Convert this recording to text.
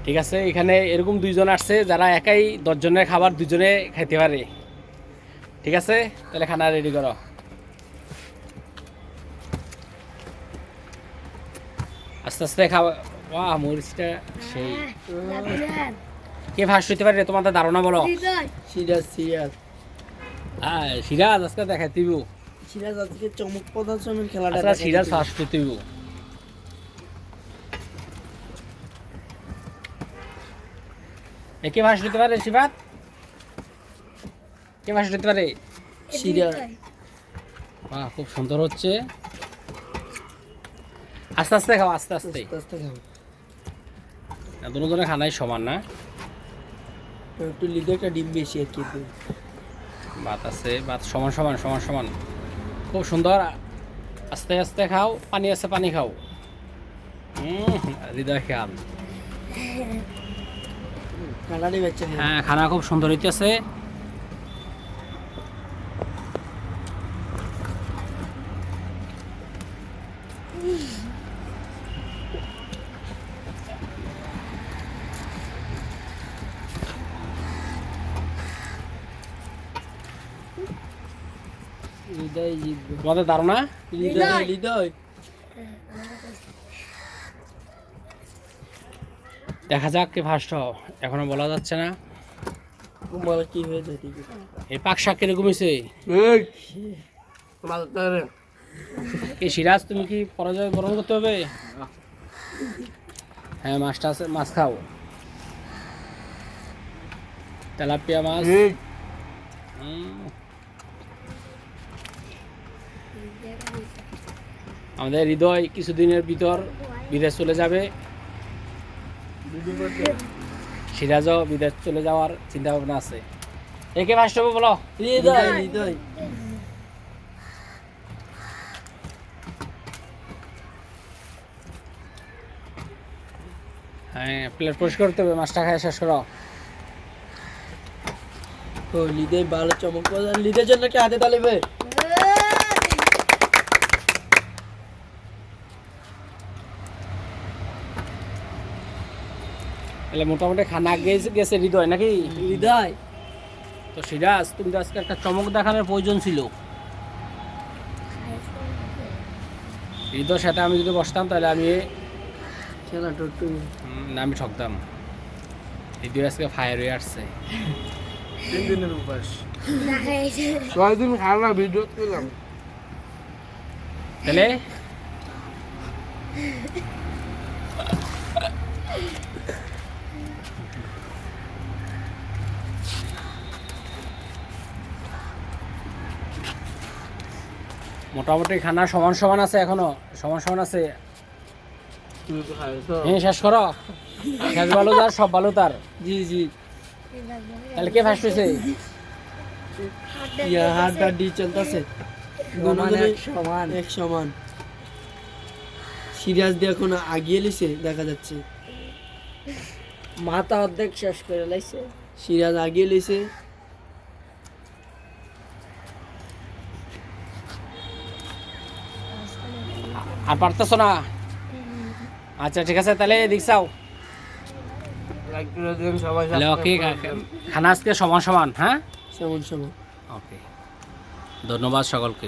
ঠিক আছে, এখানে এরকম 2 জন আসছে যারা একাই 10 জনের খাবার 2 জনে খাইতে পারে। ঠিক আছে, তাহলে খানা রেডি করো। আস্তে আস্তে খাওয়া। বাহ, মরিচটা সেই। কে ফার্স্ট হইতে পারে তোমাদের ধারণা বলো। সিরাজ সিরাজ হ্যাঁ, সিরাজ আজকে দেখাইতে দিব। সিরাজ আজকে চমক প্রদর্শনের খেলাটা আচ্ছা, সিরাজ ফার্স্ট হইতে দিব। কে ফার্স্ট হইতে পারে শিবাত? কে ফার্স্ট হইতে পারে? সিরাজ। বাহ, খুব সুন্দর হচ্ছে। আস্তে আস্তে খাও, আস্তে আস্তে। আস্তে খাও। দুজনে খানাই সমান না। একটু লিডে একটা ডিম বেশি আর কি। ভাত আছে, ভাত সমান সমান সমান সমান, খুব সুন্দর। আস্তে আস্তে খাও, পানি আছে পানি খাও। হৃদয় খেয়াল। কালারই বাচ্চা। হ্যাঁ, খানা খুব সুন্দর হইতেছে। হৃদয় জিতবে। তোমাদের ধারণা? হৃদয় হৃদয়। দেখা যাক কে ফার্স্ট হও, এখনো বলা যাচ্ছে না। বলো কি হয়ে যায় ঠিক আছে। এই পাক শাক কিরকম হয়েছে? এই সিরাজ, তুমি কি পরাজয় বরণ করতে হবে? হ্যাঁ, মাছটা আছে, মাছ খাও। তেলাপিয়া মাছ। আমাদের হৃদয় কিছুদিনের ভিতর বিদেশ চলে যাবে। সিরাজও বিদেশ চলে যাওয়ার চিন্তা ভাবনা আছে। একে ফার্স্ট হবে বলো। হৃদয় হৃদয়। হ্যাঁ, প্লেট পরিষ্কার করতে হবে, মাছটা খাই শেষ করো। ও হৃদয় ভালো চমক প্রদান। হৃদয়ের জন্য কি হাতে তালিবে? তাহলে মোটামুটি খানা গেছে হৃদয় নাকি? হৃদয়। তো সিরাজ, তুমি তো আজকে একটা চমক দেখানোর প্রয়োজন ছিল। হৃদয়ের সাথে আমি যদি বসতাম তাহলে আমি খেলাটা একটু না, আমি ঠকতাম। হৃদয় আজকে ফায়ার হয়ে আসছে। 3 দিনের উপাস। 6 দিন খাওয়া ভিডিও করলাম। তাহলে মোটামুটি খানা সমান সমান আছে, এখনো সমান সমান আছে। হ্যাঁ, শেষ করো। শেষ ভালো তার, সব ভালো তার। জি জি। তাহলে কে ফার্স্ট হয়েছে? ইয়া হাতটা ডি চলতেছে। সমান এক সমান। সিরাজ দিয়ে এখন আগিয়ে লিছে দেখা যাচ্ছে। মাথা অর্ধেক শেষ করে লাইছে। সিরাজ আগিয়ে লিছে। আর পারতেছো না? আচ্ছা, ঠিক আছে, তাহলে দেখছাও। তাহলে ওকে, খানা আজকে সমান সমান। হ্যাঁ, সমান সমান। ওকে, ধন্যবাদ সকলকে।